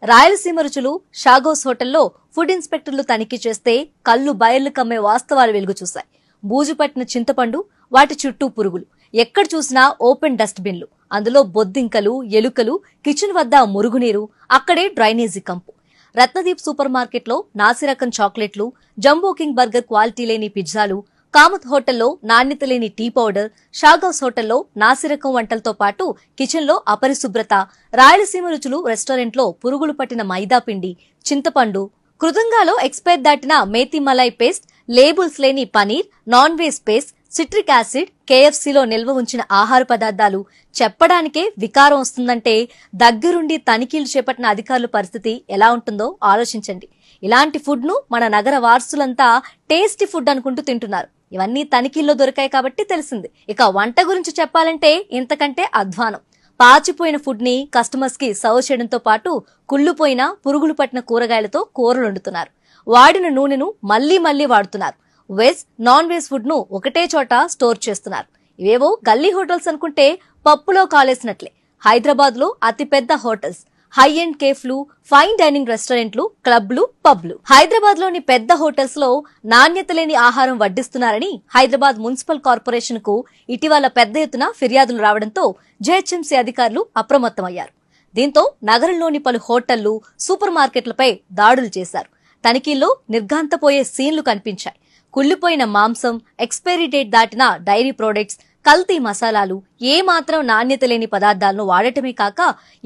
రాయలసీమ రుచులు షాగోస్ హోటల్లో ఫుడ్ ఇన్స్పెక్టర్లు తనిఖీ చేస్తే కళ్ళు బయర్లు కమ్మే వాస్తవాలు వెలుగు చూశాయి. బూజు పట్టిన చింతపండు, వాటి చుట్టూ పురుగులు, ఎక్కడ చూసినా ఓపెన్ డస్ట్ బిన్లు, అందులో బొద్దింకలు, ఎలుకలు, కిచెన్ వద్ద మురుగునీరు, అక్కడే డ్రైనేజీ కంపు. రత్నదీప్ సూపర్ మార్కెట్లో నాసిరకం చాక్లెట్లు, జంబో కింగ్ బర్గర్ క్వాలిటీ లేని పిజ్జాలు, కామత్ హోటల్లో నాణ్యత లేని టీ పౌడర్, షాగోస్ హోటల్లో నాసిరకం వంటలతో పాటు కిచెన్లో అపరిశుభ్రత, రాయలసీమ రుచులు రెస్టారెంట్లో పురుగులు పట్టిన మైదా పిండి, చింతపండు, కృతంగాలో ఎక్స్పైర్ దాటిన మేతి మలై పేస్ట్, లేబుల్స్ లేని paneer, non veg paste, citric acid, కేఎఫ్సీలో నిల్వ ఉంచిన ఆహార పదార్థాలు చెప్పడానికే వికారం వస్తుందంటే దగ్గరుండి తనిఖీలు చేపట్టిన అధికారుల పరిస్థితి ఎలా ఉంటుందో ఆలోచించండి. ఇలాంటి ఫుడ్ ను మన నగర వారసులంతా టేస్టీ ఫుడ్ అనుకుంటూ తింటున్నారు. ఇవన్నీ తనిఖీల్లో దొరికాయి కాబట్టి తెలిసింది. ఇక వంట గురించి చెప్పాలంటే ఇంతకంటే అధ్వానం. పాచిపోయిన ఫుడ్ ని కస్టమర్స్ కి సర్వ్ చేయడంతో పాటు కుళ్ళిపోయిన పురుగులు పట్టిన కూరగాయలతో కూరలు వండుతున్నారు. వాడిన నూనెను మళ్లీ వాడుతున్నారు. వెజ్, నాన్ వెజ్ ఫుడ్ ను ఒకటే చోట స్టోర్ చేస్తున్నారు. ఇవేవో గల్లీ హోటల్స్ అనుకుంటే పప్పులో కాలేసినట్లే. హైదరాబాద్ లో అతిపెద్ద హోటల్స్, హై ఎండ్ కేఫ్లు, ఫైన్ డైనింగ్ రెస్టారెంట్లు, క్లబ్లు, పబ్లు. హైదరాబాద్ లోని పెద్ద హోటల్స్ లో నాణ్యత లేని ఆహారం వడ్డిస్తున్నారని హైదరాబాద్ మున్సిపల్ కార్పొరేషన్ కు ఇటీవల పెద్ద ఎత్తున ఫిర్యాదులు రావడంతో జీహెచ్ఎంసీ అధికారులు అప్రమత్తమయ్యారు. దీంతో నగరంలోని పలు హోటళ్లు, సూపర్ మార్కెట్లపై దాడులు చేశారు. తనిఖీల్లో నిర్ఘాంతపోయే సీన్లు కనిపించాయి. కుళ్లిపోయిన మాంసం, ఎక్స్పైరీ డేట్ దాటిన డైరీ ప్రొడక్ట్స్, కల్తీ మసాలాలు, ఏమాత్రం నాణ్యత లేని పదార్థాలను వాడటమే కాక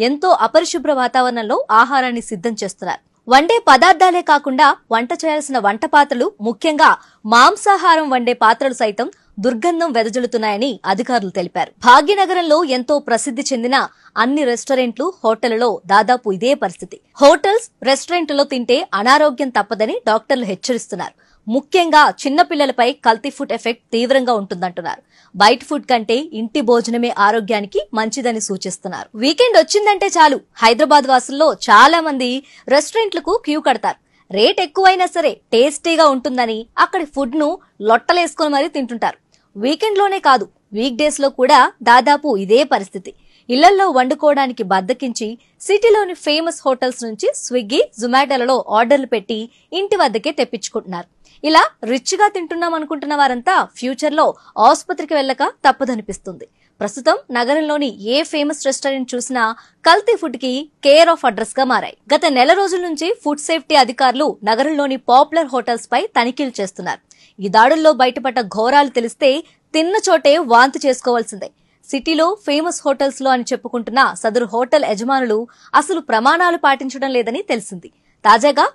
ఎంతో అపరిశుభ్ర వాతావరణంలో ఆహారాన్ని సిద్ధం చేస్తున్నారు. వండే పదార్థాలే కాకుండా వంట చేయాల్సిన వంట పాత్రలు, ముఖ్యంగా మాంసాహారం వండే పాత్రలు సైతం దుర్గంధం వెదజల్లుతున్నాయని అధికారులు తెలిపారు. భాగ్యనగరంలో ఎంతో ప్రసిద్ధి చెందిన అన్ని రెస్టారెంట్లు, హోటళ్లలో దాదాపు ఇదే పరిస్థితి. హోటల్స్, రెస్టారెంట్లలో తింటే అనారోగ్యం తప్పదని డాక్టర్లు హెచ్చరిస్తున్నారు. ముఖ్యంగా చిన్నపిల్లలపై కల్తీ ఫుడ్ ఎఫెక్ట్ తీవ్రంగా ఉంటుందంటున్నారు. బయట ఫుడ్ కంటే ఇంటి భోజనమే ఆరోగ్యానికి మంచిదని సూచిస్తున్నారు. వీకెండ్ వచ్చిందంటే చాలు హైదరాబాద్ వాసుల్లో చాలా మంది రెస్టారెంట్లకు క్యూ కడతారు. రేట్ ఎక్కువైనా సరే టేస్టీగా ఉంటుందని అక్కడి ఫుడ్ ను లొట్టలేసుకుని మరీ తింటుంటారు. వీకెండ్ లోనే కాదు, వీక్ డేస్ లో కూడా దాదాపు ఇదే పరిస్థితి. ఇళ్లలో వండుకోవడానికి బద్దకించి సిటీలోని ఫేమస్ హోటల్స్ నుంచి స్విగ్గీ, జొమాటోలలో ఆర్డర్లు పెట్టి ఇంటి వద్దకే తెప్పించుకుంటున్నారు. ఇలా రిచ్ గా తింటున్నాం అనుకుంటున్న వారంతా ఫ్యూచర్ లో ఆసుపత్రికి వెళ్ళక తప్పదనిపిస్తుంది. ప్రస్తుతం నగరంలోని ఏ ఫేమస్ రెస్టారెంట్ చూసినా కల్తీ ఫుడ్ కి కేర్ ఆఫ్ అడ్రస్ గా మారాయి. గత నెల రోజుల నుంచి ఫుడ్ సేఫ్టీ అధికారులు నగరంలోని పాపులర్ హోటల్స్ పై తనిఖీలు చేస్తున్నారు. ఈ దాడుల్లో బయటపడ్డ ఘోరాలు తెలిస్తే తిన్న చోటే వాంతి చేసుకోవాల్సిందే. సిటీలో ఫేమస్ హోటల్స్ లో అని చెప్పుకుంటున్న సదరు హోటల్ యజమానులు అసలు ప్రమాణాలు పాటించడం లేదని తెలిసింది. తాజాగా